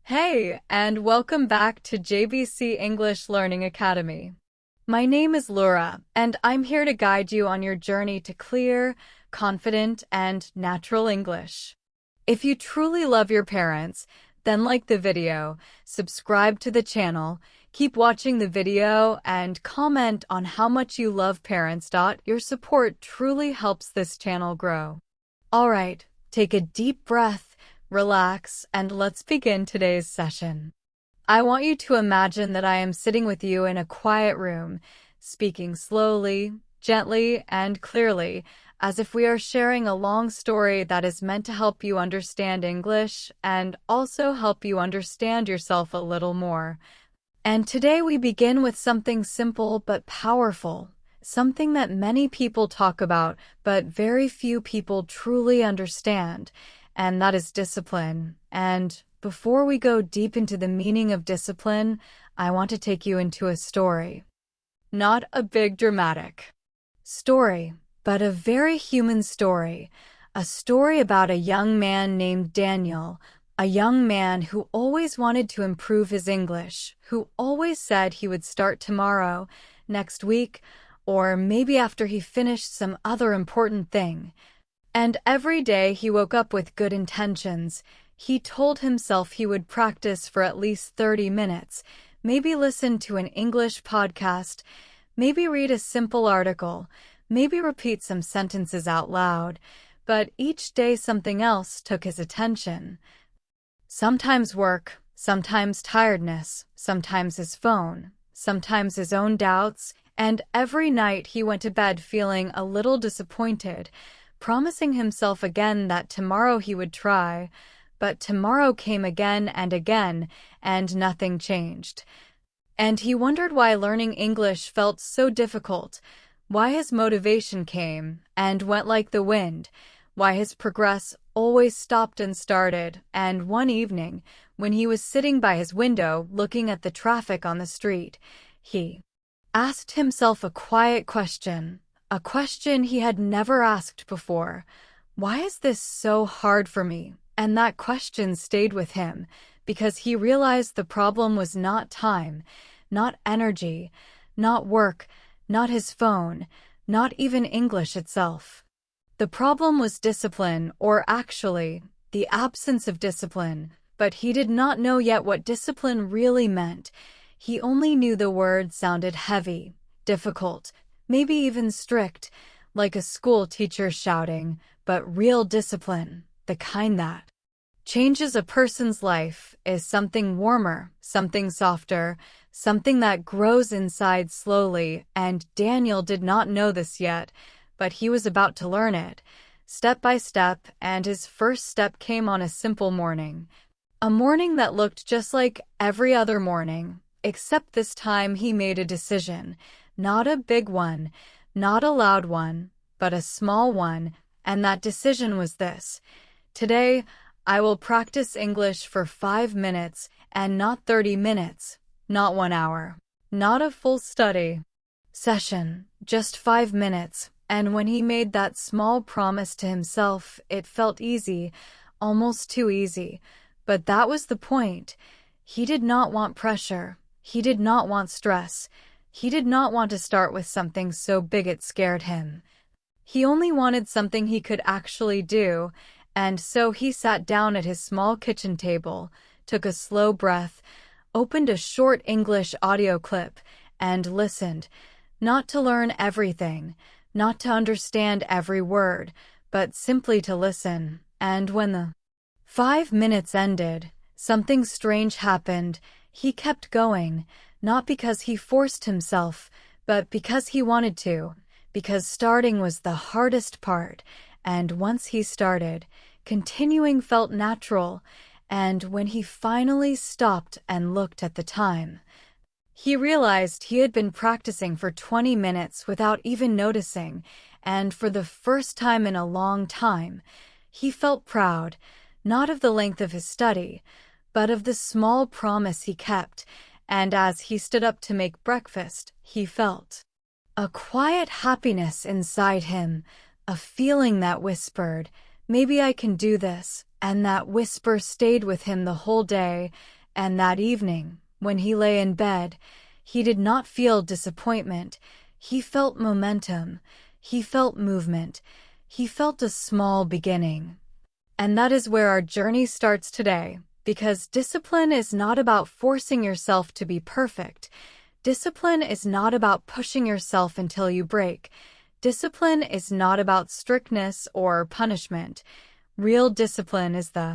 Hey, and welcome back to JBC English Learning Academy. My name is Laura, and I'm here to guide you on your journey to clear, confident, and natural English. If you truly love your parents, then like the video, subscribe to the channel, keep watching the video, and comment on how much you love parents. Your support truly helps this channel grow. Alright, take a deep breath, relax, and let's begin today's session. I want you to imagine that I am sitting with you in a quiet room, speaking slowly, gently, and clearly, as if we are sharing a long story that is meant to help you understand English and also help you understand yourself a little more. And today we begin with something simple but powerful, something that many people talk about but very few people truly understand, and that is discipline. And before we go deep into the meaning of discipline, I want to take you into a story. Not a big dramatic story, but a very human story. A story about a young man named Daniel, a young man who always wanted to improve his English, who always said he would start tomorrow, next week, or maybe after he finished some other important thing. And every day he woke up with good intentions. He told himself he would practice for at least 30 minutes, maybe listen to an English podcast, maybe read a simple article, maybe repeat some sentences out loud, but each day something else took his attention. Sometimes work, sometimes tiredness, sometimes his phone, sometimes his own doubts, and every night he went to bed feeling a little disappointed, promising himself again that tomorrow he would try, but tomorrow came again, and nothing changed. And he wondered why learning English felt so difficult, why his motivation came and went like the wind, why his progress always stopped and started, and one evening, when he was sitting by his window looking at the traffic on the street, he asked himself a quiet question. A question he had never asked before. Why is this so hard for me? And that question stayed with him because he realized the problem was not time, not energy, not work, not his phone, not even English itself. The problem was discipline, or actually, the absence of discipline, but he did not know yet what discipline really meant. He only knew the word sounded heavy, difficult, maybe even strict, like a school teacher shouting, but real discipline, the kind that changes a person's life, is something warmer, something softer, something that grows inside slowly, and Daniel did not know this yet, but he was about to learn it, step by step, and his first step came on a simple morning. A morning that looked just like every other morning, except this time he made a decision. Not a big one, not a loud one, but a small one, and that decision was this. Today, I will practice English for 5 minutes and not 30 minutes, not 1 hour, not a full study session, just 5 minutes. And when he made that small promise to himself, it felt easy, almost too easy. But that was the point. He did not want pressure. He did not want stress. He did not want to start with something so big it scared him. He only wanted something he could actually do, and so he sat down at his small kitchen table, took a slow breath, opened a short English audio clip, and listened, not to learn everything, not to understand every word, but simply to listen. And when the 5 minutes ended, something strange happened. He kept going, not because he forced himself, but because he wanted to, because starting was the hardest part, and once he started, continuing felt natural, and when he finally stopped and looked at the time, he realized he had been practicing for 20 minutes without even noticing, and for the first time in a long time, he felt proud, not of the length of his study, but of the small promise he kept. And as he stood up to make breakfast, he felt a quiet happiness inside him, a feeling that whispered, maybe I can do this, and that whisper stayed with him the whole day, and that evening, when he lay in bed, he did not feel disappointment. He felt momentum. He felt movement. He felt a small beginning. And that is where our journey starts today, because discipline is not about forcing yourself to be perfect. Discipline is not about pushing yourself until you break. Discipline is not about strictness or punishment. Real discipline is the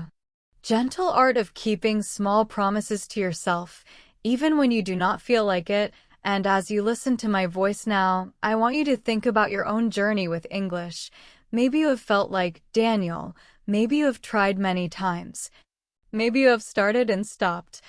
gentle art of keeping small promises to yourself, even when you do not feel like it. And as you listen to my voice now, I want you to think about your own journey with English. Maybe you have felt like Daniel. Maybe you have tried many times. Maybe you have started and stopped.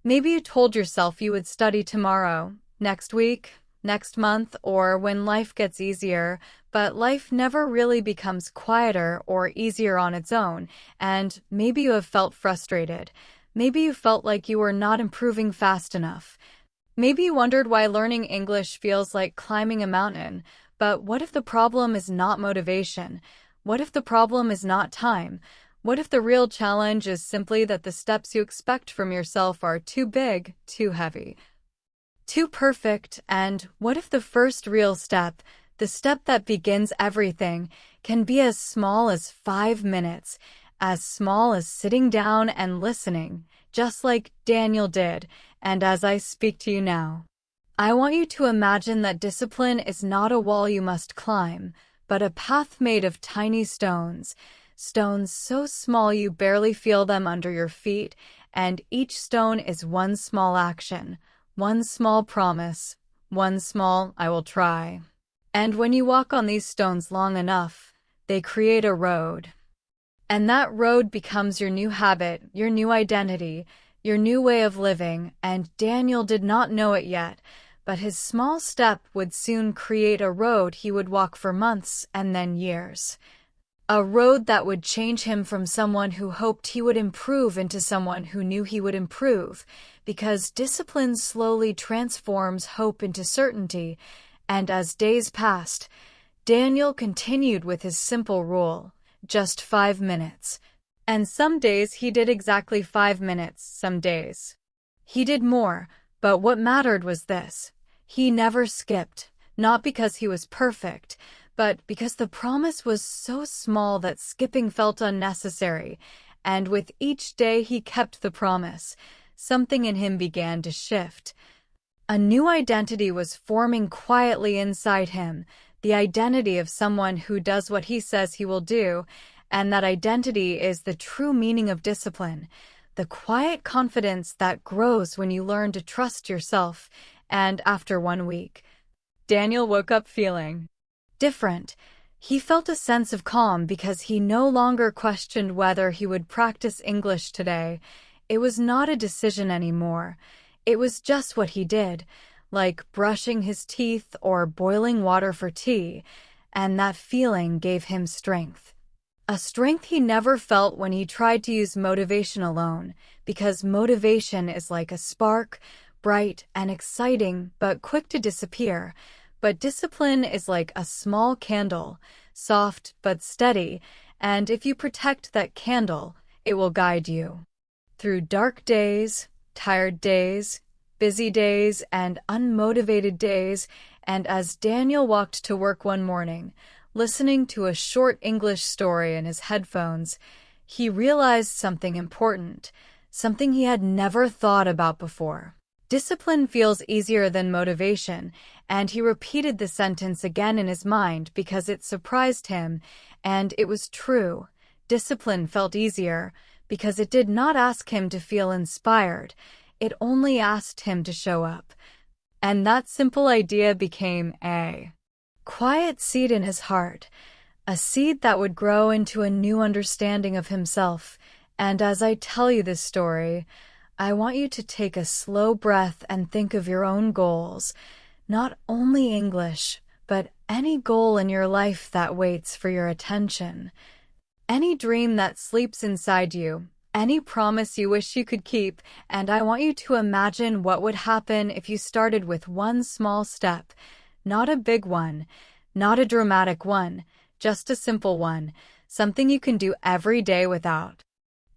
Maybe you told yourself you would study tomorrow, next week, next month, or when life gets easier, but life never really becomes quieter or easier on its own, and maybe you have felt frustrated. Maybe you felt like you were not improving fast enough. Maybe you wondered why learning English feels like climbing a mountain, but what if the problem is not motivation? What if the problem is not time? What if the real challenge is simply that the steps you expect from yourself are too big, too heavy, too perfect? And what if the first real step, the step that begins everything, can be as small as 5 minutes, as small as sitting down and listening, just like Daniel did? And as I speak to you now, I want you to imagine that discipline is not a wall you must climb, but a path made of tiny stones. Stones so small you barely feel them under your feet, and each stone is one small action, one small promise, one small "I will try." And when you walk on these stones long enough, they create a road. And that road becomes your new habit, your new identity, your new way of living, and Daniel did not know it yet, but his small step would soon create a road he would walk for months and then years. A road that would change him from someone who hoped he would improve into someone who knew he would improve, because discipline slowly transforms hope into certainty. And as days passed, Daniel continued with his simple rule, just 5 minutes. And some days he did exactly 5 minutes, some days he did more, but what mattered was this: he never skipped, not because he was perfect, but because the promise was so small that skipping felt unnecessary. And with each day he kept the promise, something in him began to shift. A new identity was forming quietly inside him, the identity of someone who does what he says he will do, and that identity is the true meaning of discipline, the quiet confidence that grows when you learn to trust yourself. And after 1 week, Daniel woke up feeling different. He felt a sense of calm because he no longer questioned whether he would practice English today. It was not a decision anymore. It was just what he did, like brushing his teeth or boiling water for tea, and that feeling gave him strength. A strength he never felt when he tried to use motivation alone, because motivation is like a spark, bright and exciting but quick to disappear. But discipline is like a small candle, soft but steady, and if you protect that candle, it will guide you through dark days, tired days, busy days, and unmotivated days. And as Daniel walked to work one morning, listening to a short English story in his headphones, he realized something important, something he had never thought about before. Discipline feels easier than motivation, and he repeated the sentence again in his mind because it surprised him, and it was true. Discipline felt easier because it did not ask him to feel inspired. It only asked him to show up. And that simple idea became a quiet seed in his heart, a seed that would grow into a new understanding of himself. And as I tell you this story, I want you to take a slow breath and think of your own goals, not only English, but any goal in your life that waits for your attention, any dream that sleeps inside you, any promise you wish you could keep. And I want you to imagine what would happen if you started with one small step, not a big one, not a dramatic one, just a simple one, something you can do every day without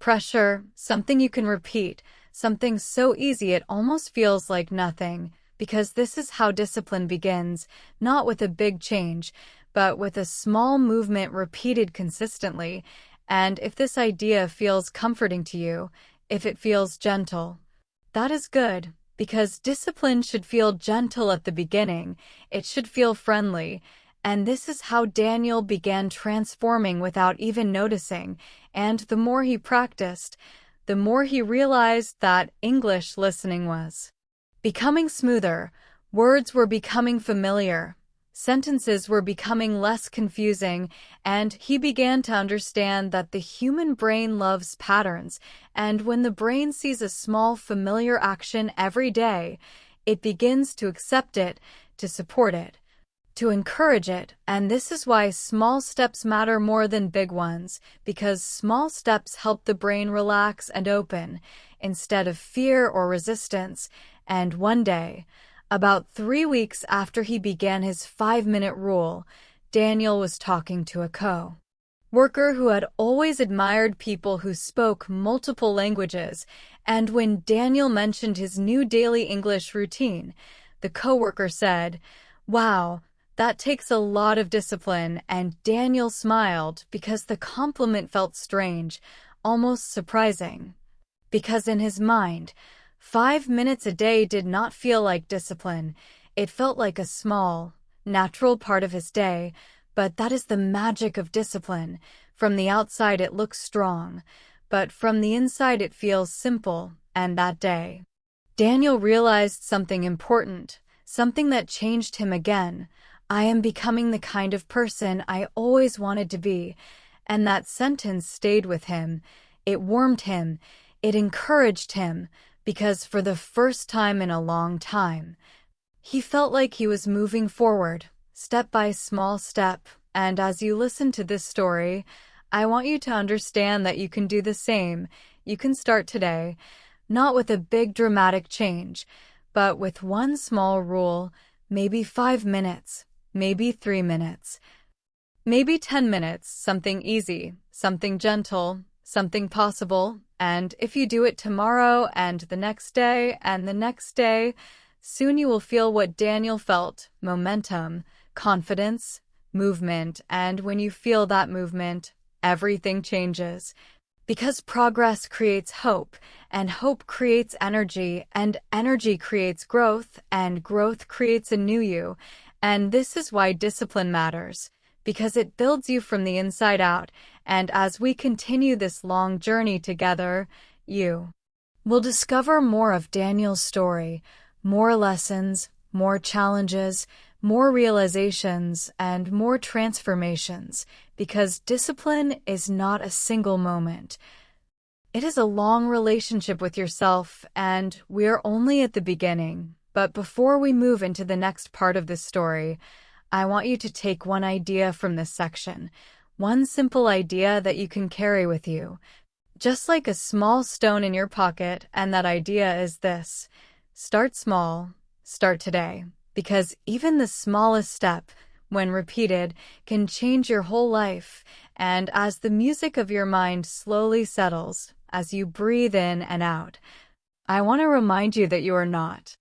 pressure, something you can repeat, something so easy it almost feels like nothing, because this is how discipline begins, not with a big change, but with a small movement repeated consistently. And if this idea feels comforting to you, if it feels gentle, that is good, because discipline should feel gentle at the beginning. It should feel friendly. And this is how Daniel began transforming without even noticing. And the more he practiced, the more he realized that English listening was becoming smoother, words were becoming familiar, sentences were becoming less confusing, and he began to understand that the human brain loves patterns, and when the brain sees a small familiar action every day, it begins to accept it, to support it, to encourage it. And this is why small steps matter more than big ones, because small steps help the brain relax and open, instead of fear or resistance. And one day, about 3 weeks after he began his 5-minute rule, Daniel was talking to a co-worker who had always admired people who spoke multiple languages, and when Daniel mentioned his new daily English routine, the coworker said, "Wow, that takes a lot of discipline," and Daniel smiled because the compliment felt strange, almost surprising. Because in his mind, 5 minutes a day did not feel like discipline. It felt like a small, natural part of his day, but that is the magic of discipline. From the outside it looks strong, but from the inside it feels simple. And that day, Daniel realized something important, something that changed him again. "I am becoming the kind of person I always wanted to be." And that sentence stayed with him. It warmed him. It encouraged him, because for the first time in a long time, he felt like he was moving forward, step by small step. And as you listen to this story, I want you to understand that you can do the same. You can start today, not with a big dramatic change, but with one small rule, maybe 5 minutes, maybe 3 minutes, maybe 10 minutes, something easy, something gentle, something possible. And if you do it tomorrow and the next day and the next day, soon you will feel what Daniel felt: momentum, confidence, movement. And when you feel that movement, everything changes. Because progress creates hope, and hope creates energy, and energy creates growth, and growth creates a new you. And this is why discipline matters, because it builds you from the inside out. And as we continue this long journey together, you will discover more of Daniel's story, more lessons, more challenges, more realizations, and more transformations, because discipline is not a single moment. It is a long relationship with yourself, and we're only at the beginning. But before we move into the next part of this story, I want you to take one idea from this section, one simple idea that you can carry with you, just like a small stone in your pocket. And that idea is this: start small, start today, because even the smallest step, when repeated, can change your whole life. And as the music of your mind slowly settles, as you breathe in and out, I want to remind you that you are not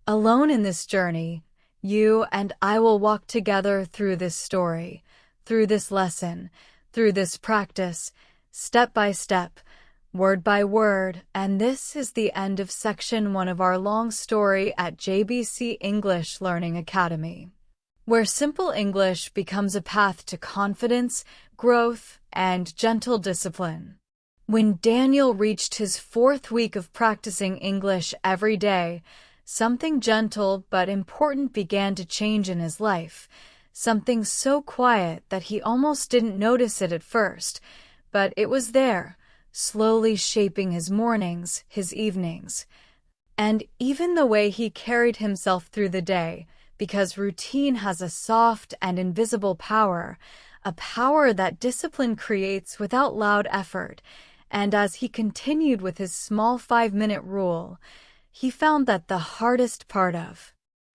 alone in this journey. You and I will walk together through this story, through this lesson, through this practice, step by step, word by word. And this is the end of section 1 of our long story at JBC English Learning Academy, where simple English becomes a path to confidence, growth, and gentle discipline. When Daniel reached his 4th week of practicing English every day, something gentle but important began to change in his life. Something so quiet that he almost didn't notice it at first, but it was there, slowly shaping his mornings, his evenings, and even the way he carried himself through the day, because routine has a soft and invisible power, a power that discipline creates without loud effort. And as he continued with his small 5-minute rule, he found that the hardest part of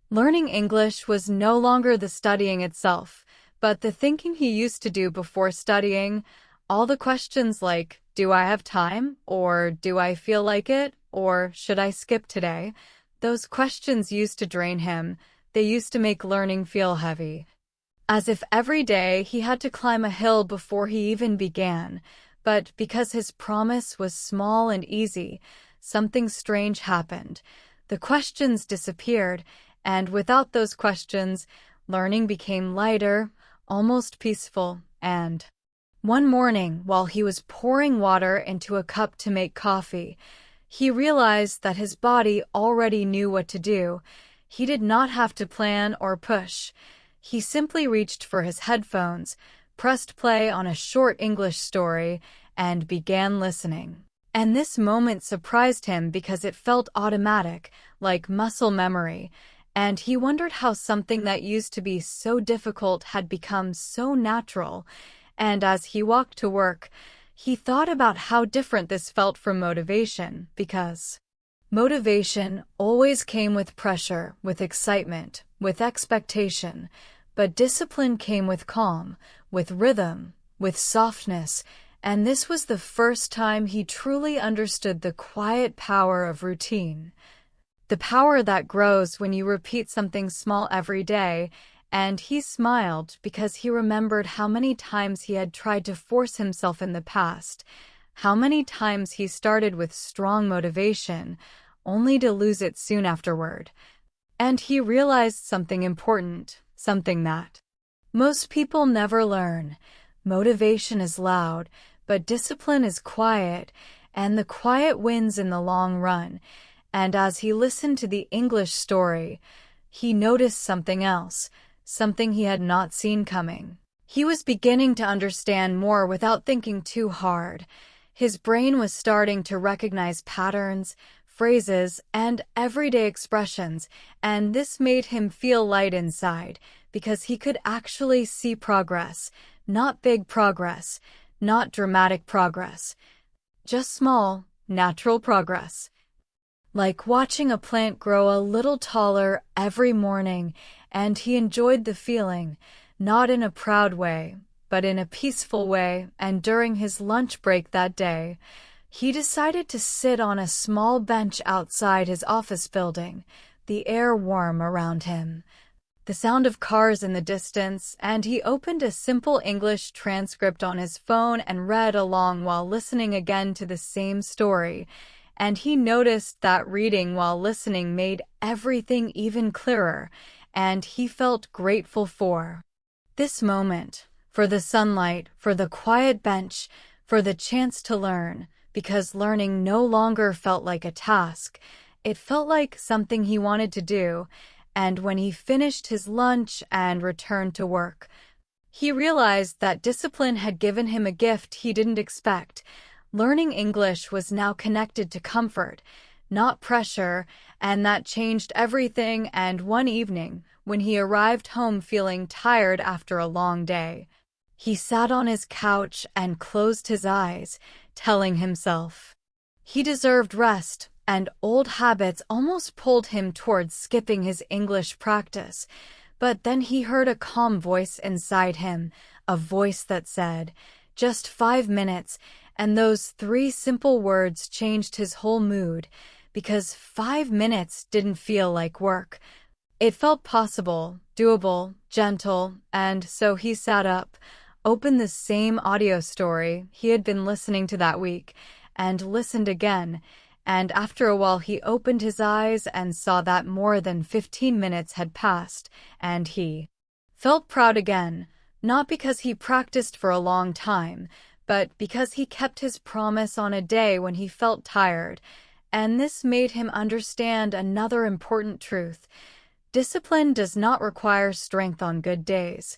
learning English was no longer the studying itself, but the thinking he used to do before studying. All the questions like, do I have time? Or do I feel like it? Or should I skip today? Those questions used to drain him. They used to make learning feel heavy. As if every day he had to climb a hill before he even began. But because his promise was small and easy, something strange happened. The questions disappeared, and without those questions, learning became lighter, almost peaceful, and one morning, while he was pouring water into a cup to make coffee, he realized that his body already knew what to do. He did not have to plan or push. He simply reached for his headphones, pressed play on a short English story, and began listening. And this moment surprised him because it felt automatic, like muscle memory, and he wondered how something that used to be so difficult had become so natural. And as he walked to work, he thought about how different this felt from motivation, because motivation always came with pressure, with excitement, with expectation, but discipline came with calm, with rhythm, with softness, and this was the first time he truly understood the quiet power of routine. The power that grows when you repeat something small every day. And he smiled because he remembered how many times he had tried to force himself in the past, how many times he started with strong motivation, only to lose it soon afterward. And he realized something important, something that most people never learn. Motivation is loud, but discipline is quiet, and the quiet wins in the long run. And as he listened to the English story, he noticed something else. Something he had not seen coming. He was beginning to understand more without thinking too hard. His brain was starting to recognize patterns, phrases, and everyday expressions, and this made him feel light inside, because he could actually see progress. Not big progress, not dramatic progress. Just small, natural progress. Like watching a plant grow a little taller every morning, and he enjoyed the feeling, not in a proud way, but in a peaceful way. And during his lunch break that day, he decided to sit on a small bench outside his office building, the air warm around him, the sound of cars in the distance, and he opened a simple English transcript on his phone and read along while listening again to the same story. And he noticed that reading while listening made everything even clearer, and he felt grateful for this moment, for the sunlight, for the quiet bench, for the chance to learn, because learning no longer felt like a task. It felt like something he wanted to do, and when he finished his lunch and returned to work, he realized that discipline had given him a gift he didn't expect. Learning English was now connected to comfort, not pressure, and that changed everything. And one evening, when he arrived home feeling tired after a long day, he sat on his couch and closed his eyes, telling himself he deserved rest, and old habits almost pulled him towards skipping his English practice. But then he heard a calm voice inside him, a voice that said, "Just 5 minutes," and those 3 simple words changed his whole mood, because 5 minutes didn't feel like work. It felt possible, doable, gentle, and so he sat up, opened the same audio story he had been listening to that week, and listened again. And after a while he opened his eyes and saw that more than 15 minutes had passed, and he felt proud again, not because he practiced for a long time, but because he kept his promise on a day when he felt tired. And this made him understand another important truth. Discipline does not require strength on good days.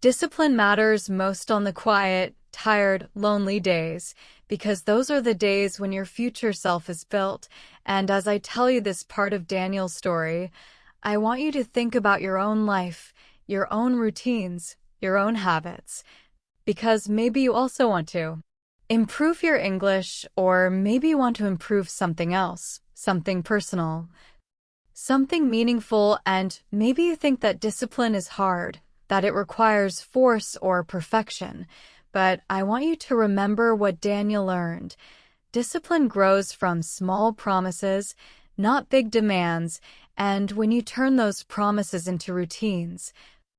Discipline matters most on the quiet, tired, lonely days, because those are the days when your future self is built. And as I tell you this part of Daniel's story, I want you to think about your own life, your own routines, your own habits, because maybe you also want to improve your English, or maybe you want to improve something else, something personal, something meaningful, and maybe you think that discipline is hard, that it requires force or perfection. but I want you to remember what Daniel learned. Discipline grows from small promises, not big demands, and when you turn those promises into routines,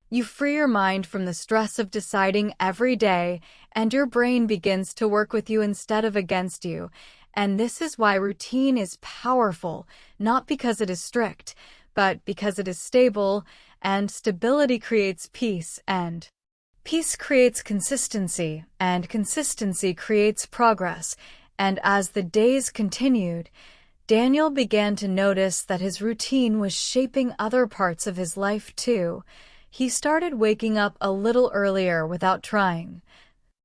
you free your mind from the stress of deciding every day, and your brain begins to work with you instead of against you. And this is why routine is powerful, not because it is strict, but because it is stable, and stability creates peace, and peace creates consistency, and consistency creates progress. And as the days continued, Daniel began to notice that his routine was shaping other parts of his life too. He started waking up a little earlier without trying.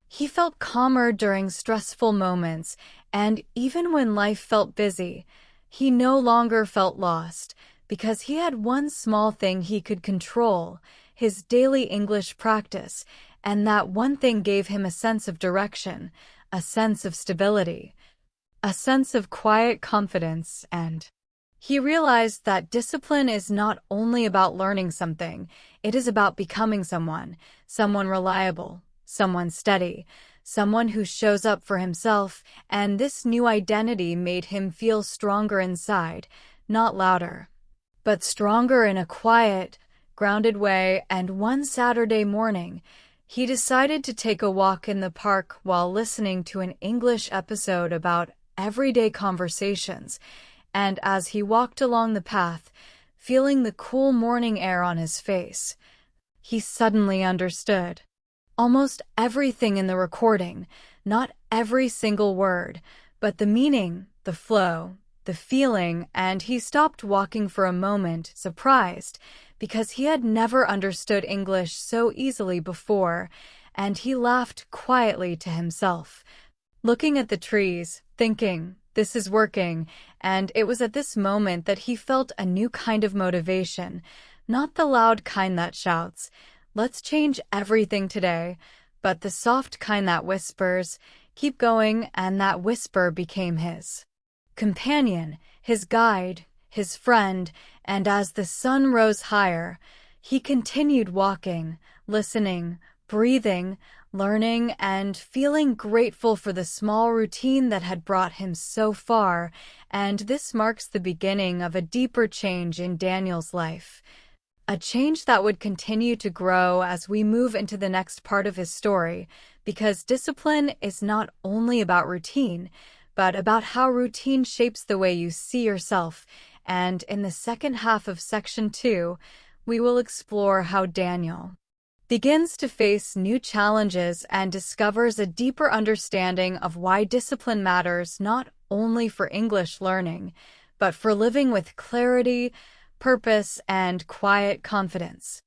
He felt calmer during stressful moments, and even when life felt busy, he no longer felt lost, because he had one small thing he could control, his daily English practice, and that one thing gave him a sense of direction, a sense of stability, a sense of quiet confidence, and he realized that discipline is not only about learning something, it is about becoming someone reliable, someone steady, someone who shows up for himself, and this new identity made him feel stronger inside, not louder, but stronger in a quiet, grounded way. And one Saturday morning, he decided to take a walk in the park while listening to an English episode about everyday conversations. And as he walked along the path, feeling the cool morning air on his face, he suddenly understood almost everything in the recording, not every single word, but the meaning, the flow, the feeling, and he stopped walking for a moment, surprised, because he had never understood English so easily before, and he laughed quietly to himself, looking at the trees, thinking, "This is working," and it was at this moment that he felt a new kind of motivation, not the loud kind that shouts, "Let's change everything today," but the soft kind that whispers, "Keep going," and that whisper became his companion, his guide, his friend, and as the sun rose higher, he continued walking, listening, breathing, learning, and feeling grateful for the small routine that had brought him so far, and this marks the beginning of a deeper change in Daniel's life. A change that would continue to grow as we move into the next part of his story, because discipline is not only about routine, but about how routine shapes the way you see yourself. And in the second half of Section 2, we will explore how Daniel begins to face new challenges and discovers a deeper understanding of why discipline matters not only for English learning, but for living with clarity, purpose, and quiet confidence.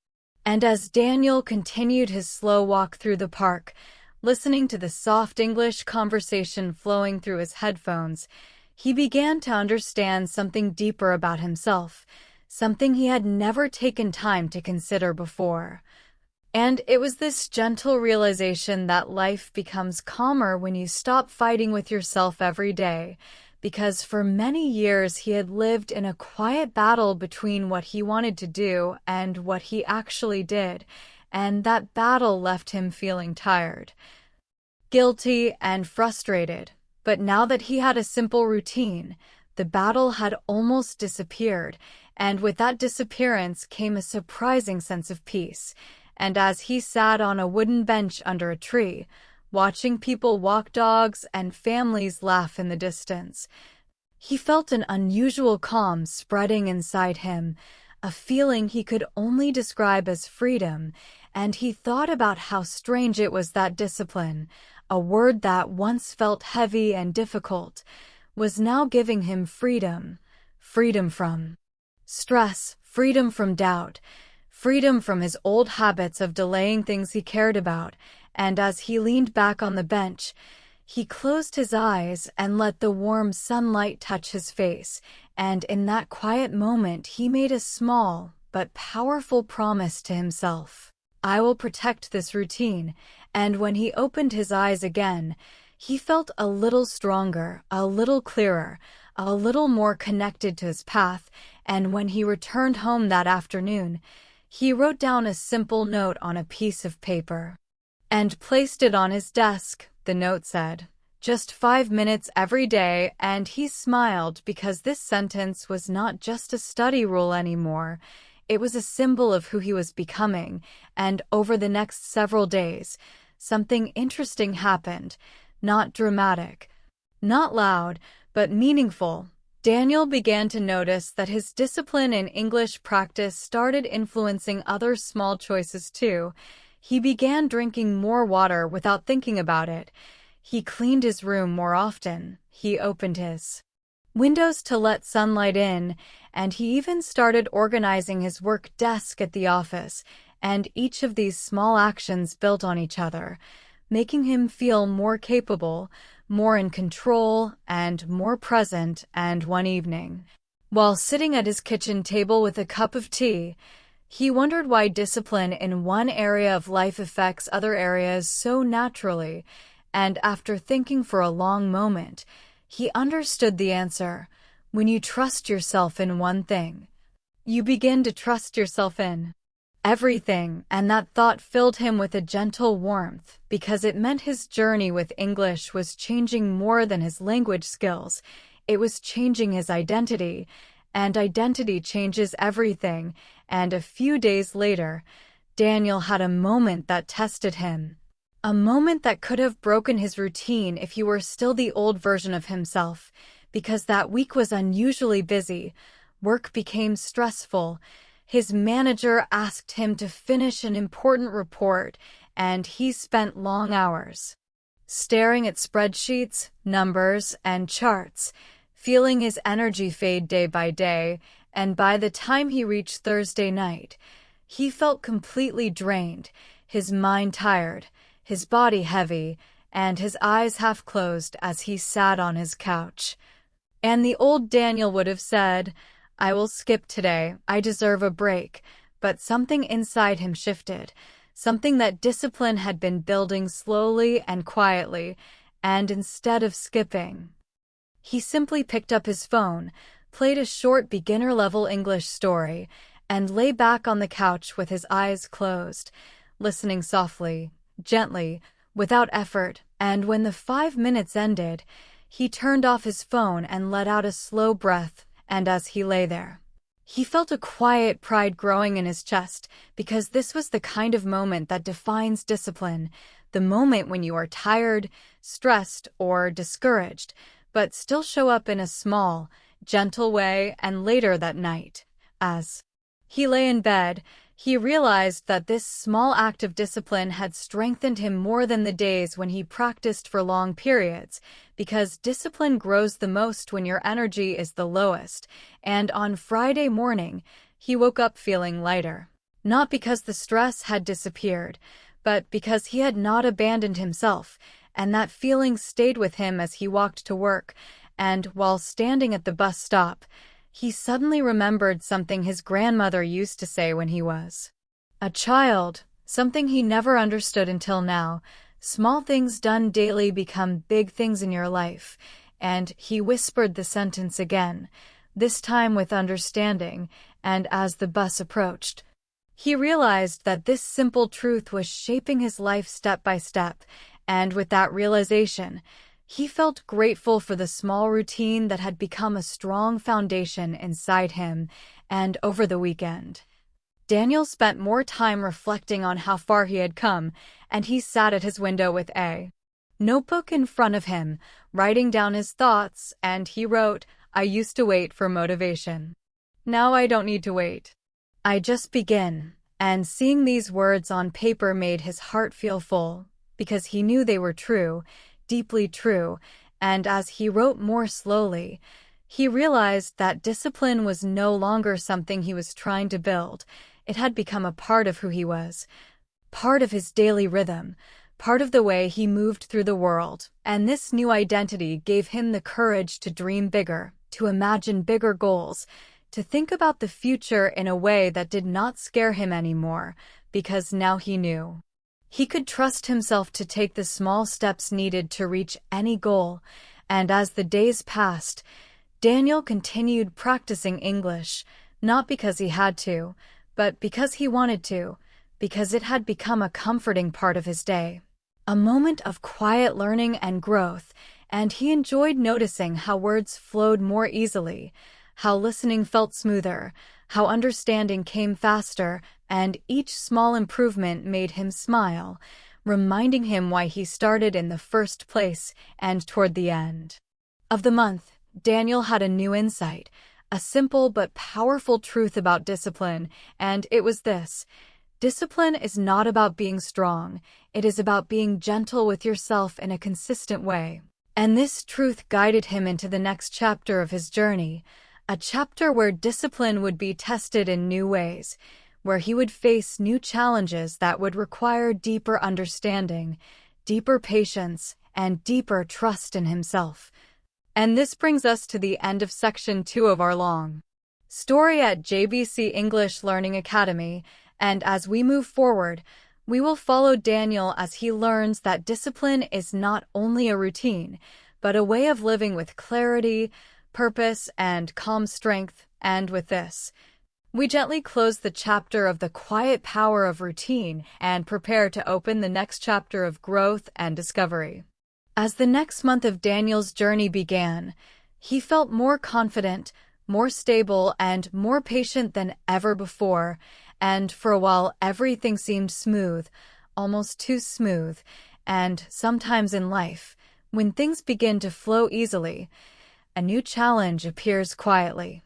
And as Daniel continued his slow walk through the park, listening to the soft English conversation flowing through his headphones, he began to understand something deeper about himself, something he had never taken time to consider before. And it was this gentle realization that life becomes calmer when you stop fighting with yourself every day, because for many years he had lived in a quiet battle between what he wanted to do and what he actually did, and that battle left him feeling tired, guilty, and frustrated. But now that he had a simple routine, the battle had almost disappeared, and with that disappearance came a surprising sense of peace. And as he sat on a wooden bench under a tree, watching people walk dogs and families laugh in the distance, he felt an unusual calm spreading inside him, a feeling he could only describe as freedom, and he thought about how strange it was that discipline, a word that once felt heavy and difficult, was now giving him freedom. Freedom from stress, freedom from doubt, freedom from his old habits of delaying things he cared about. And as he leaned back on the bench, he closed his eyes and let the warm sunlight touch his face, and in that quiet moment he made a small but powerful promise to himself. "I will protect this routine," and when he opened his eyes again, he felt a little stronger, a little clearer, a little more connected to his path, and when he returned home that afternoon, he wrote down a simple note on a piece of paper. and placed it on his desk, the note said. Just 5 minutes every day, and he smiled because this sentence was not just a study rule anymore. It was a symbol of who he was becoming, and over the next several days, something interesting happened. Not dramatic, not loud, but meaningful. Daniel began to notice that his discipline in English practice started influencing other small choices too. He began drinking more water without thinking about it. He cleaned his room more often. He opened his windows to let sunlight in, and he even started organizing his work desk at the office, and each of these small actions built on each other, making him feel more capable, more in control, and more present. And one evening, while sitting at his kitchen table with a cup of tea, he wondered why discipline in one area of life affects other areas so naturally, and after thinking for a long moment, he understood the answer. When you trust yourself in one thing, you begin to trust yourself in everything, and that thought filled him with a gentle warmth, because it meant his journey with English was changing more than his language skills. It was changing his identity, and identity changes everything. And a few days later, Daniel had a moment that tested him. A moment that could have broken his routine if he were still the old version of himself, because that week was unusually busy. Work became stressful. His manager asked him to finish an important report, and he spent long hours staring at spreadsheets, numbers, and charts, feeling his energy fade day by day. And by the time he reached Thursday night, he felt completely drained, his mind tired, his body heavy, and his eyes half closed as he sat on his couch. And the old Daniel would have said, "I will skip today, I deserve a break," but something inside him shifted, something that discipline had been building slowly and quietly, and instead of skipping, he simply picked up his phone, played a short beginner-level English story, and lay back on the couch with his eyes closed, listening softly, gently, without effort. And when the 5 minutes ended, he turned off his phone and let out a slow breath. And as he lay there, he felt a quiet pride growing in his chest, because this was the kind of moment that defines discipline, the moment when you are tired, stressed, or discouraged, but still show up in a small, gentle way. And later that night, as he lay in bed, he realized that this small act of discipline had strengthened him more than the days when he practiced for long periods, because discipline grows the most when your energy is the lowest. And on Friday morning, he woke up feeling lighter, not because the stress had disappeared, but because he had not abandoned himself, and that feeling stayed with him as he walked to work. And while standing at the bus stop, he suddenly remembered something his grandmother used to say when he was a child, something he never understood until now. Small things done daily become big things in your life. And he whispered the sentence again, this time with understanding, and as the bus approached, he realized that this simple truth was shaping his life step by step. And with that realization, he felt grateful for the small routine that had become a strong foundation inside him. And over the weekend, Daniel spent more time reflecting on how far he had come, and he sat at his window with a notebook in front of him, writing down his thoughts. And he wrote, "I used to wait for motivation. Now I don't need to wait. I just begin." And seeing these words on paper made his heart feel full, because he knew they were true, deeply true. And as he wrote more slowly, he realized that discipline was no longer something he was trying to build. It had become a part of who he was, part of his daily rhythm, part of the way he moved through the world. And this new identity gave him the courage to dream bigger, to imagine bigger goals, to think about the future in a way that did not scare him anymore, because now he knew he could trust himself to take the small steps needed to reach any goal. And as the days passed, Daniel continued practicing English, not because he had to, but because he wanted to, because it had become a comforting part of his day. A moment of quiet learning and growth, and he enjoyed noticing how words flowed more easily, how listening felt smoother, how understanding came faster, and each small improvement made him smile, reminding him why he started in the first place and toward the end of the month. Daniel had a new insight, a simple but powerful truth about discipline, and it was this: discipline is not about being strong, it is about being gentle with yourself in a consistent way. And this truth guided him into the next chapter of his journey, a chapter where discipline would be tested in new ways, where he would face new challenges that would require deeper understanding, deeper patience, and deeper trust in himself. And this brings us to the end of Section 2 of our long story at JBC English Learning Academy, and as we move forward, we will follow Daniel as he learns that discipline is not only a routine, but a way of living with clarity, purpose, and calm strength. And with this, we gently close the chapter of the quiet power of routine and prepare to open the next chapter of growth and discovery. As the next month of Daniel's journey began, he felt more confident, more stable, and more patient than ever before, and for a while everything seemed smooth, almost too smooth. And sometimes in life, when things begin to flow easily, a new challenge appears quietly.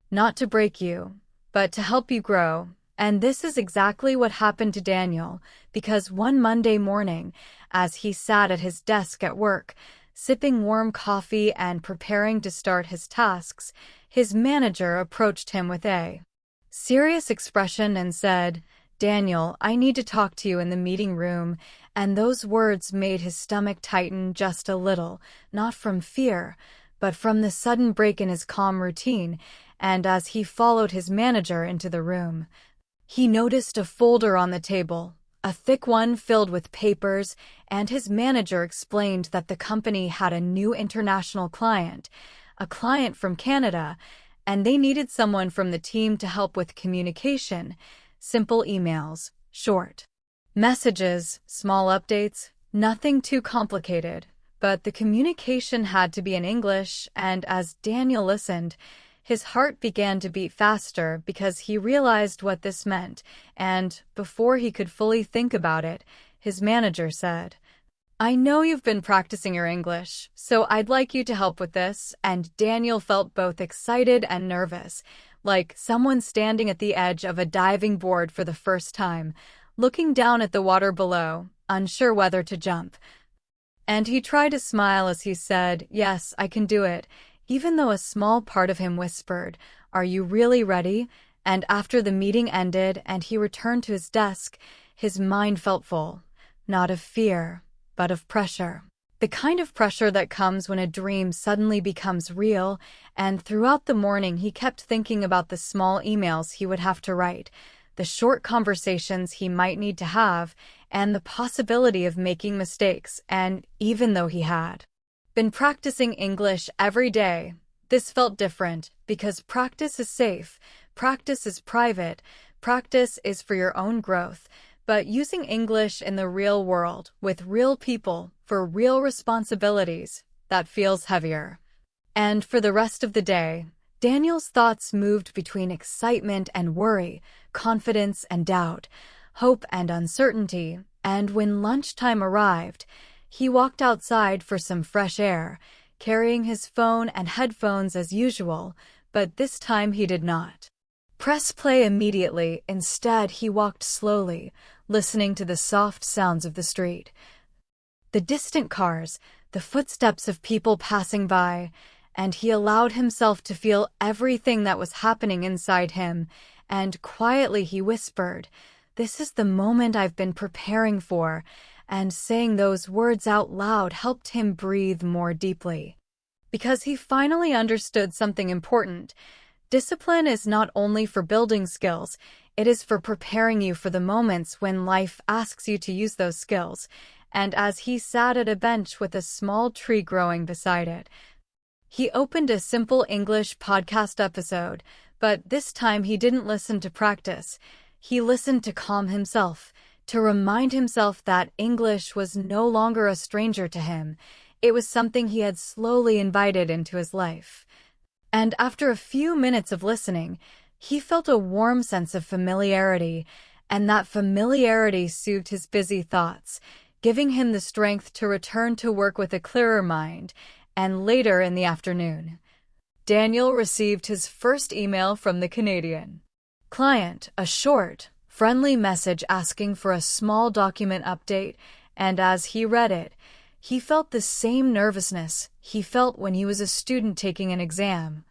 Not to break you, but to help you grow. And this is exactly what happened to Daniel, because one Monday morning, as he sat at his desk at work, sipping warm coffee and preparing to start his tasks, his manager approached him with a serious expression and said, "Daniel, I need to talk to you in the meeting room." And those words made his stomach tighten just a little, not from fear, but from the sudden break in his calm routine. And as he followed his manager into the room, he noticed a folder on the table, a thick one filled with papers, and his manager explained that the company had a new international client, a client from Canada, and they needed someone from the team to help with communication, simple emails, short messages, small updates, nothing too complicated. But the communication had to be in English, and as Daniel listened, his heart began to beat faster because he realized what this meant, and before he could fully think about it, his manager said, "I know you've been practicing your English, so I'd like you to help with this." And Daniel felt both excited and nervous, like someone standing at the edge of a diving board for the first time, looking down at the water below, unsure whether to jump. And he tried to smile as he said, "Yes, I can do it," even though a small part of him whispered, "Are you really ready?" And after the meeting ended and he returned to his desk, his mind felt full, not of fear, but of pressure. The kind of pressure that comes when a dream suddenly becomes real, and throughout the morning he kept thinking about the small emails he would have to write, the short conversations he might need to have, and the possibility of making mistakes. And even though he had been practicing English every day, this felt different, because practice is safe, practice is private, practice is for your own growth. But using English in the real world, with real people, for real responsibilities, that feels heavier. And for the rest of the day, Daniel's thoughts moved between excitement and worry, confidence and doubt, hope and uncertainty, and when lunchtime arrived, he walked outside for some fresh air, carrying his phone and headphones as usual, but this time he did not press play immediately. Instead, he walked slowly, listening to the soft sounds of the street. The distant cars, the footsteps of people passing by, and he allowed himself to feel everything that was happening inside him, and quietly he whispered, "This is the moment I've been preparing for," and saying those words out loud helped him breathe more deeply. Because he finally understood something important. Discipline is not only for building skills, it is for preparing you for the moments when life asks you to use those skills. And as he sat at a bench with a small tree growing beside it, he opened a simple English podcast episode, but this time he didn't listen to practice. He listened to calm himself, to remind himself that English was no longer a stranger to him. It was something he had slowly invited into his life. And after a few minutes of listening, he felt a warm sense of familiarity, and that familiarity soothed his busy thoughts, giving him the strength to return to work with a clearer mind. And later in the afternoon, Daniel received his first email from the Canadian client, a short, friendly message asking for a small document update, and as he read it, he felt the same nervousness he felt when he was a student taking an exam.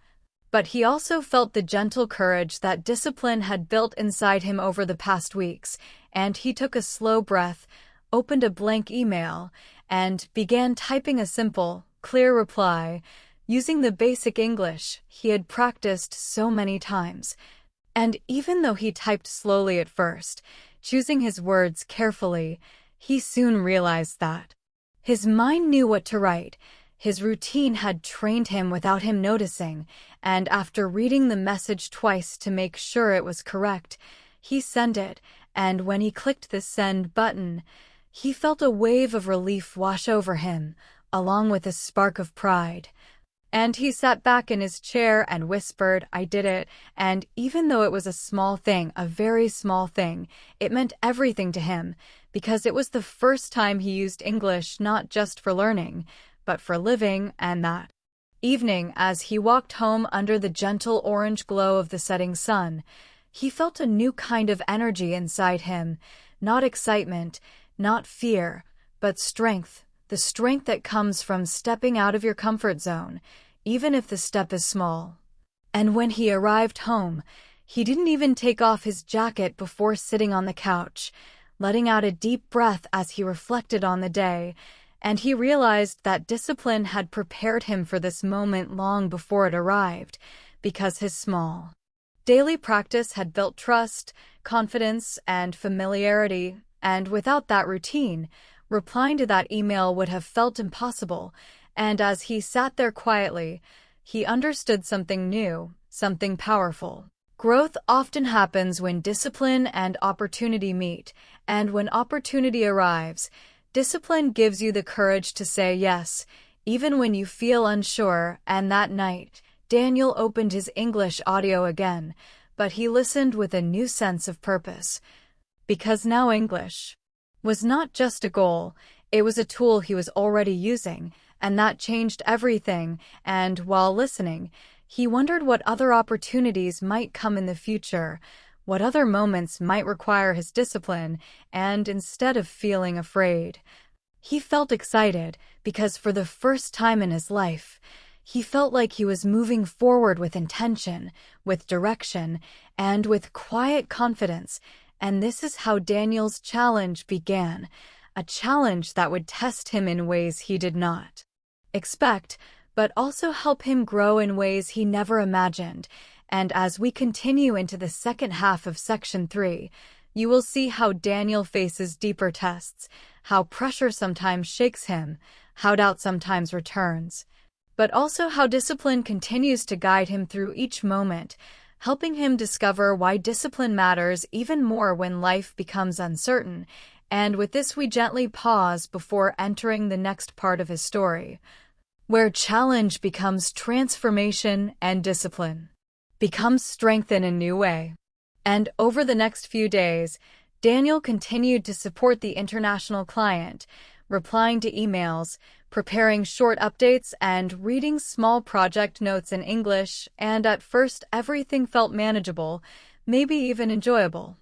But he also felt the gentle courage that discipline had built inside him over the past weeks, and he took a slow breath, opened a blank email, and began typing a simple, clear reply, using the basic English he had practiced so many times. And even though he typed slowly at first, choosing his words carefully, he soon realized that his mind knew what to write. His routine had trained him without him noticing, and after reading the message twice to make sure it was correct, he sent it, and when he clicked the send button, he felt a wave of relief wash over him, along with a spark of pride. And he sat back in his chair and whispered, "I did it," and even though it was a small thing, a very small thing, it meant everything to him, because it was the first time he used English not just for learning, but for living. And that evening, as he walked home under the gentle orange glow of the setting sun, he felt a new kind of energy inside him, not excitement, not fear, but strength. The strength that comes from stepping out of your comfort zone, even if the step is small. And when he arrived home, he didn't even take off his jacket before sitting on the couch, letting out a deep breath as he reflected on the day, and he realized that discipline had prepared him for this moment long before it arrived, because his small daily practice had built trust, confidence, and familiarity, and without that routine, replying to that email would have felt impossible. And as he sat there quietly, he understood something new, something powerful. Growth often happens when discipline and opportunity meet, and when opportunity arrives, discipline gives you the courage to say yes, even when you feel unsure. And that night, Daniel opened his English audio again, but he listened with a new sense of purpose. Because now English was not just a goal, it was a tool he was already using, and that changed everything. And while listening, he wondered what other opportunities might come in the future, what other moments might require his discipline, and instead of feeling afraid, he felt excited, because for the first time in his life, he felt like he was moving forward with intention, with direction, and with quiet confidence. And this is how Daniel's challenge began, a challenge that would test him in ways he did not expect, but also help him grow in ways he never imagined. And as we continue into the second half of Section 3, you will see how Daniel faces deeper tests, how pressure sometimes shakes him, how doubt sometimes returns, but also how discipline continues to guide him through each moment, helping him discover why discipline matters even more when life becomes uncertain. And with this, we gently pause before entering the next part of his story, where challenge becomes transformation and discipline becomes strength in a new way. And over the next few days, Daniel continued to support the international client, replying to emails, preparing short updates, and reading small project notes in English. And at first, everything felt manageable, maybe even enjoyable,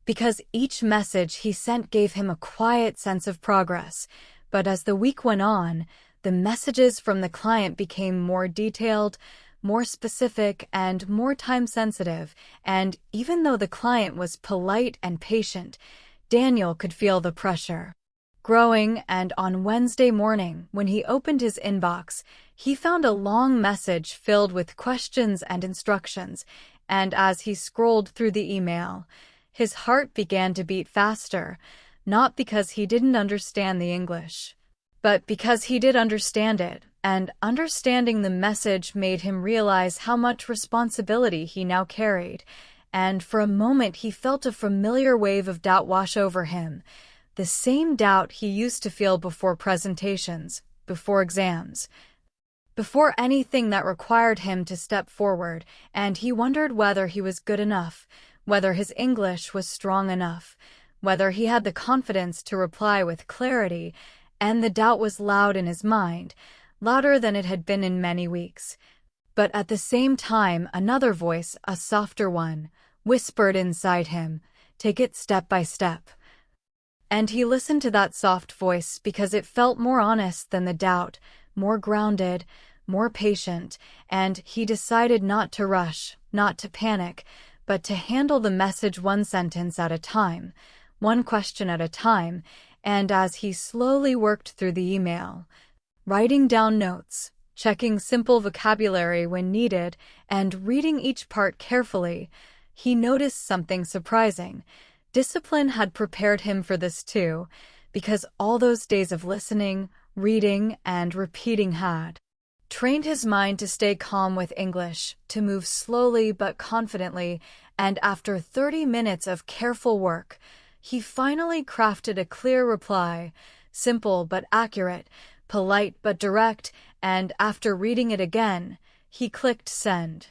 because each message he sent gave him a quiet sense of progress. But as the week went on, the messages from the client became more detailed, more specific, and more time-sensitive. And even though the client was polite and patient, Daniel could feel the pressure growing. And on Wednesday morning, when he opened his inbox, he found a long message filled with questions and instructions. And as he scrolled through the email, his heart began to beat faster, not because he didn't understand the English, but because he did understand it. And understanding the message made him realize how much responsibility he now carried. and for a moment he felt a familiar wave of doubt wash over him, the same doubt he used to feel before presentations, before exams, before anything that required him to step forward, and he wondered whether he was good enough, whether his English was strong enough, whether he had the confidence to reply with clarity, and the doubt was loud in his mind, louder than it had been in many weeks. But at the same time, another voice, a softer one, whispered inside him, "Take it step by step." And he listened to that soft voice because it felt more honest than the doubt, more grounded, more patient, and he decided not to rush, not to panic, but to handle the message one sentence at a time, one question at a time, and as he slowly worked through the email, writing down notes, checking simple vocabulary when needed, and reading each part carefully, he noticed something surprising. Discipline had prepared him for this too, because all those days of listening, reading, and repeating had trained his mind to stay calm with English, to move slowly but confidently, and after 30 minutes of careful work, he finally crafted a clear reply, simple but accurate, polite but direct, and after reading it again, he clicked send.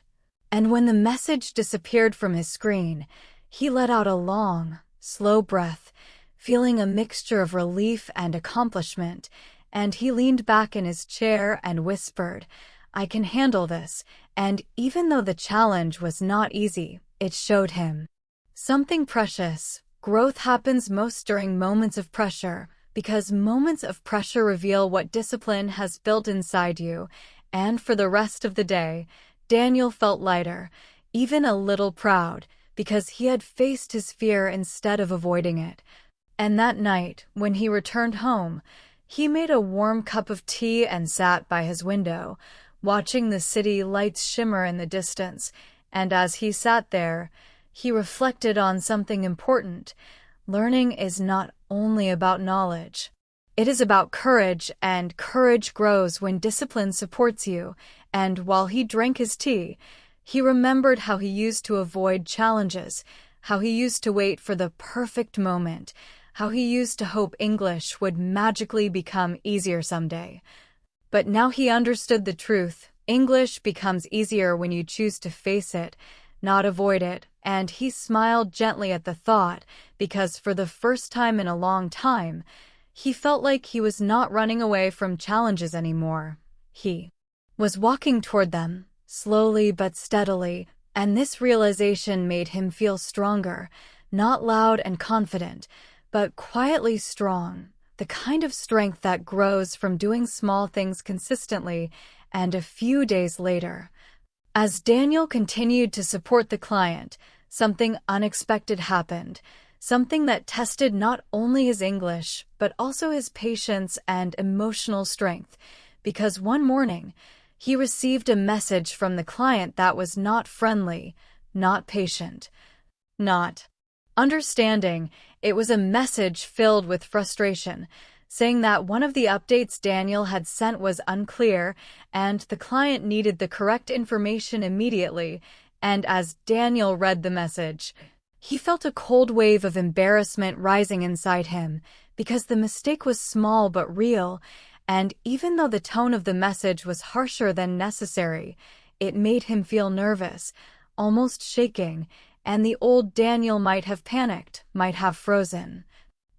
And when the message disappeared from his screen, he let out a long, slow breath, feeling a mixture of relief and accomplishment, and he leaned back in his chair and whispered, "I can handle this," and even though the challenge was not easy, it showed him something precious. Growth happens most during moments of pressure, because moments of pressure reveal what discipline has built inside you, and for the rest of the day, Daniel felt lighter, even a little proud, because he had faced his fear instead of avoiding it. And that night, when he returned home, he made a warm cup of tea and sat by his window, watching the city lights shimmer in the distance, and as he sat there, he reflected on something important. Learning is not only about knowledge. It is about courage, and courage grows when discipline supports you. And while he drank his tea, he remembered how he used to avoid challenges, how he used to wait for the perfect moment, how he used to hope English would magically become easier someday. But now he understood the truth. English becomes easier when you choose to face it, not avoid it, and he smiled gently at the thought, because for the first time in a long time, he felt like he was not running away from challenges anymore. He was walking toward them, slowly but steadily, and this realization made him feel stronger, not loud and confident, but quietly strong, the kind of strength that grows from doing small things consistently. And a few days later, as Daniel continued to support the client, something unexpected happened, something that tested not only his English, but also his patience and emotional strength, because one morning, he received a message from the client that was not friendly, not patient, not understanding. It was a message filled with frustration, saying that one of the updates Daniel had sent was unclear, and the client needed the correct information immediately. And as Daniel read the message, he felt a cold wave of embarrassment rising inside him, because the mistake was small but real, and even though the tone of the message was harsher than necessary, it made him feel nervous, almost shaking, and the old Daniel might have panicked, might have frozen,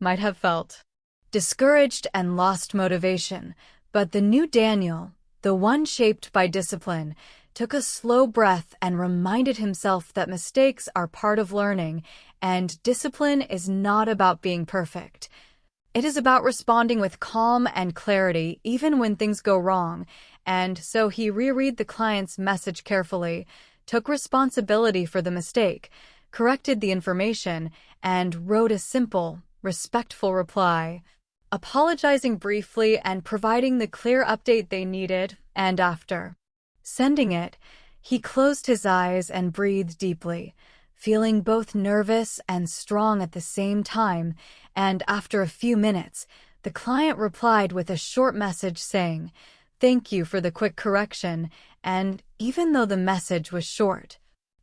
might have felt discouraged and lost motivation. But the new Daniel, the one shaped by discipline, took a slow breath and reminded himself that mistakes are part of learning, and discipline is not about being perfect. It is about responding with calm and clarity even when things go wrong, and so he reread the client's message carefully, took responsibility for the mistake, corrected the information, and wrote a simple, respectful reply, apologizing briefly and providing the clear update they needed. And after sending it, he closed his eyes and breathed deeply, feeling both nervous and strong at the same time, and after a few minutes, the client replied with a short message saying, "Thank you for the quick correction," and even though the message was short,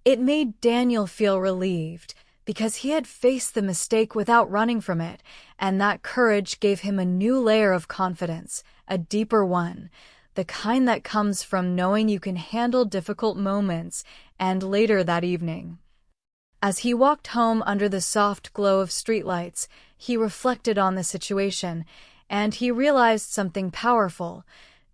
It made Daniel feel relieved, because he had faced the mistake without running from it, and that courage gave him a new layer of confidence, a deeper one, the kind that comes from knowing you can handle difficult moments. And later that evening, as he walked home under the soft glow of streetlights, he reflected on the situation, and he realized something powerful.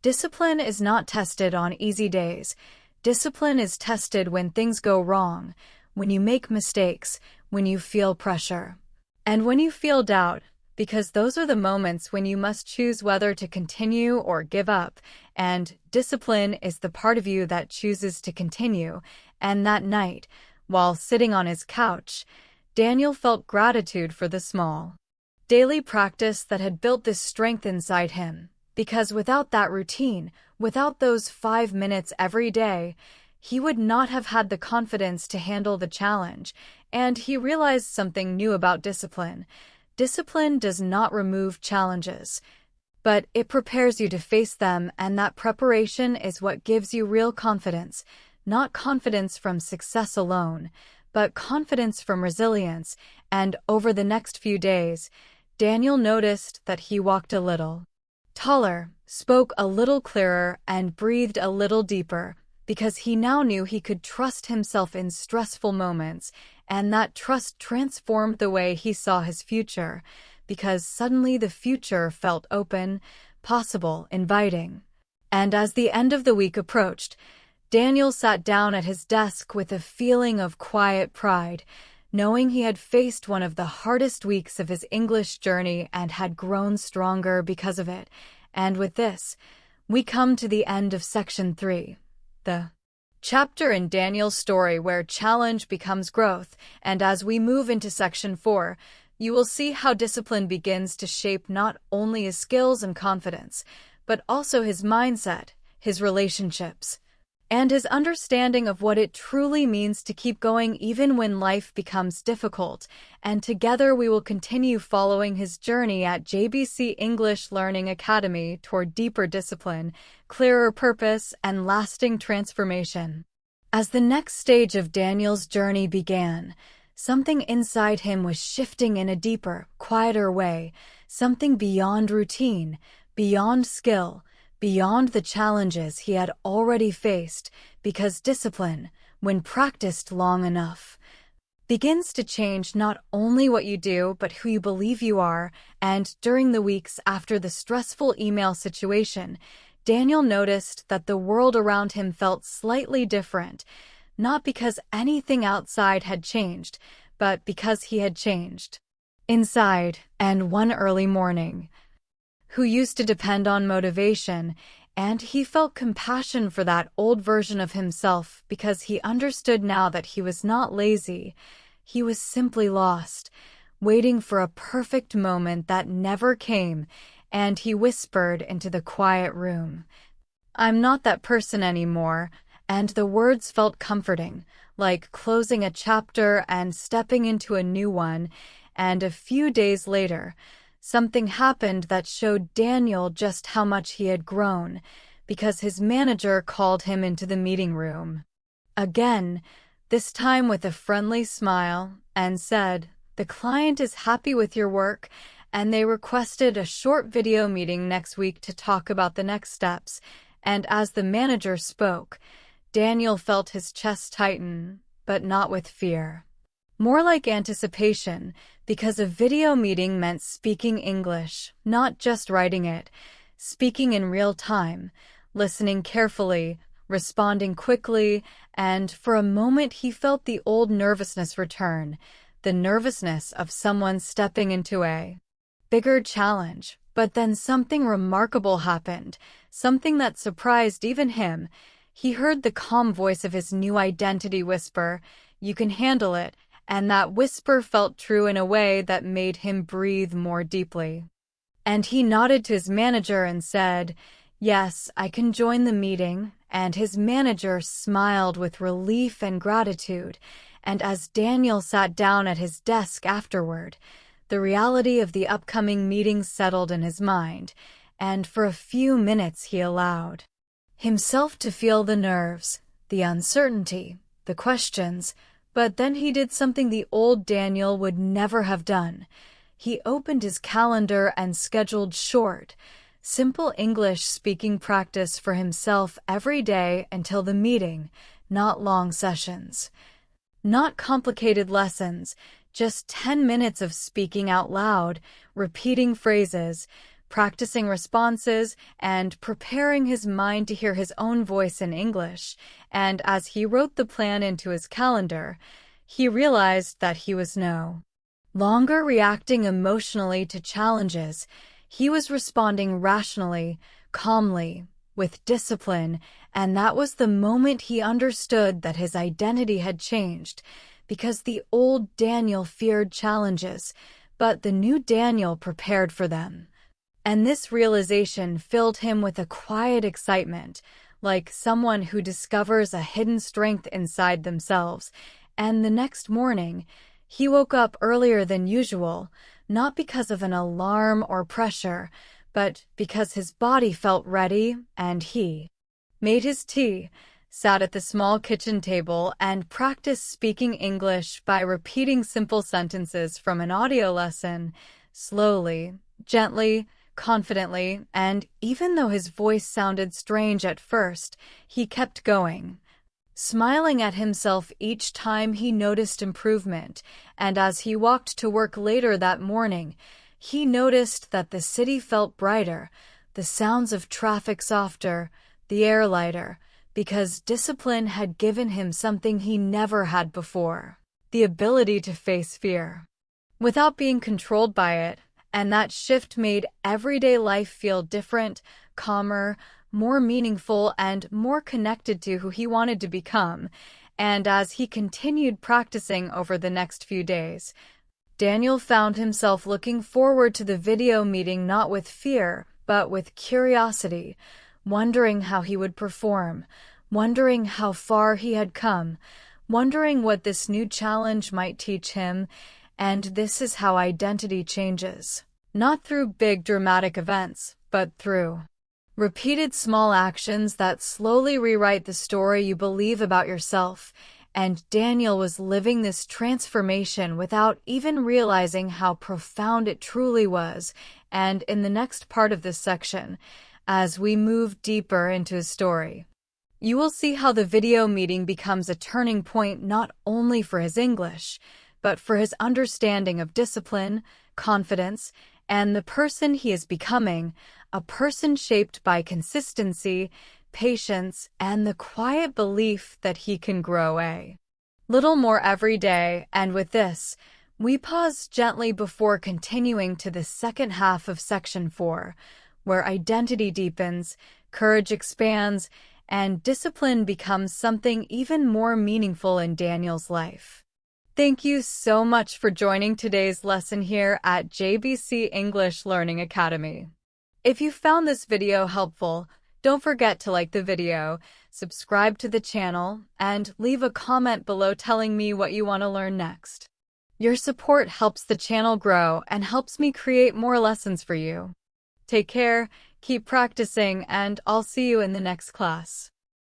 Discipline is not tested on easy days. Discipline is tested when things go wrong, when you make mistakes, when you feel pressure, and when you feel doubt, because those are the moments when you must choose whether to continue or give up, and discipline is the part of you that chooses to continue. And that night, while sitting on his couch, Daniel felt gratitude for the small, daily practice that had built this strength inside him, because without that routine, without those 5 minutes every day, he would not have had the confidence to handle the challenge. And he realized something new about discipline. Discipline does not remove challenges, but it prepares you to face them, and that preparation is what gives you real confidence. Not confidence from success alone, but confidence from resilience. And over the next few days, Daniel noticed that he walked a little taller, spoke a little clearer, and breathed a little deeper, because he now knew he could trust himself in stressful moments, and that trust transformed the way he saw his future, because suddenly the future felt open, possible, inviting. And as the end of the week approached, Daniel sat down at his desk with a feeling of quiet pride, knowing he had faced one of the hardest weeks of his English journey and had grown stronger because of it. And with this, we come to the end of Section 3, the chapter in Daniel's story where challenge becomes growth. And as we move into Section 4, you will see how discipline begins to shape not only his skills and confidence, but also his mindset, his relationships, and his understanding of what it truly means to keep going even when life becomes difficult. And together we will continue following his journey at JBC English Learning Academy toward deeper discipline, clearer purpose, and lasting transformation. As the next stage of Daniel's journey began, something inside him was shifting in a deeper, quieter way, something beyond routine, beyond skill, beyond the challenges he had already faced, because discipline, when practiced long enough, begins to change not only what you do but who you believe you are. And during the weeks after the stressful email situation, Daniel noticed that the world around him felt slightly different, not because anything outside had changed, but because he had changed inside. And one early morning, who used to depend on motivation, and he felt compassion for that old version of himself, because he understood now that he was not lazy, he was simply lost, waiting for a perfect moment that never came. And he whispered into the quiet room, "I'm not that person anymore." And the words felt comforting, like closing a chapter and stepping into a new one. And a few days later, something happened that showed Daniel just how much he had grown, because his manager called him into the meeting room again, this time with a friendly smile, and said, "The client is happy with your work, and they requested a short video meeting next week to talk about the next steps." And as the manager spoke, Daniel felt his chest tighten, but not with fear, more like anticipation, because a video meeting meant speaking English, not just writing it, speaking in real time, listening carefully, responding quickly. And for a moment he felt the old nervousness return, the nervousness of someone stepping into a bigger challenge. But then something remarkable happened, something that surprised even him. He heard the calm voice of his new identity whisper, "You can handle it." And that whisper felt true in a way that made him breathe more deeply. And he nodded to his manager and said, "Yes, I can join the meeting." And his manager smiled with relief and gratitude. And as Daniel sat down at his desk afterward, the reality of the upcoming meeting settled in his mind, and for a few minutes he allowed himself to feel the nerves, the uncertainty, the questions, but then he did something the old Daniel would never have done. He opened his calendar and scheduled short, simple English speaking practice for himself every day until the meeting, not long sessions. Not complicated lessons, just 10 minutes of speaking out loud, repeating phrases, practicing responses, and preparing his mind to hear his own voice in English. And as he wrote the plan into his calendar, he realized that he was no longer reacting emotionally to challenges. He was responding rationally, calmly, with discipline, and that was the moment he understood that his identity had changed, because the old Daniel feared challenges, but the new Daniel prepared for them. And this realization filled him with a quiet excitement, like someone who discovers a hidden strength inside themselves. And the next morning, he woke up earlier than usual, not because of an alarm or pressure, but because his body felt ready, and he made his tea, sat at the small kitchen table, and practiced speaking English by repeating simple sentences from an audio lesson, slowly, gently, confidently, and even though his voice sounded strange at first, he kept going, smiling at himself each time he noticed improvement. And as he walked to work later that morning, he noticed that the city felt brighter, the sounds of traffic softer, the air lighter, because discipline had given him something he never had before: the ability to face fear without being controlled by it. And that shift made everyday life feel different, calmer, more meaningful, and more connected to who he wanted to become. And as he continued practicing over the next few days, Daniel found himself looking forward to the video meeting not with fear, but with curiosity, wondering how he would perform, wondering how far he had come, wondering what this new challenge might teach him. And this is how identity changes. Not through big dramatic events, but through repeated small actions that slowly rewrite the story you believe about yourself. And Daniel was living this transformation without even realizing how profound it truly was. And in the next part of this section, as we move deeper into his story, you will see how the video meeting becomes a turning point not only for his English, but for his understanding of discipline, confidence, and the person he is becoming, a person shaped by consistency, patience, and the quiet belief that he can grow a little more every day. And with this, we pause gently before continuing to the second half of Section 4, where identity deepens, courage expands, and discipline becomes something even more meaningful in Daniel's life. Thank you so much for joining today's lesson here at JBC English Learning Academy. If you found this video helpful, don't forget to like the video, subscribe to the channel, and leave a comment below telling me what you want to learn next. Your support helps the channel grow and helps me create more lessons for you. Take care, keep practicing, and I'll see you in the next class.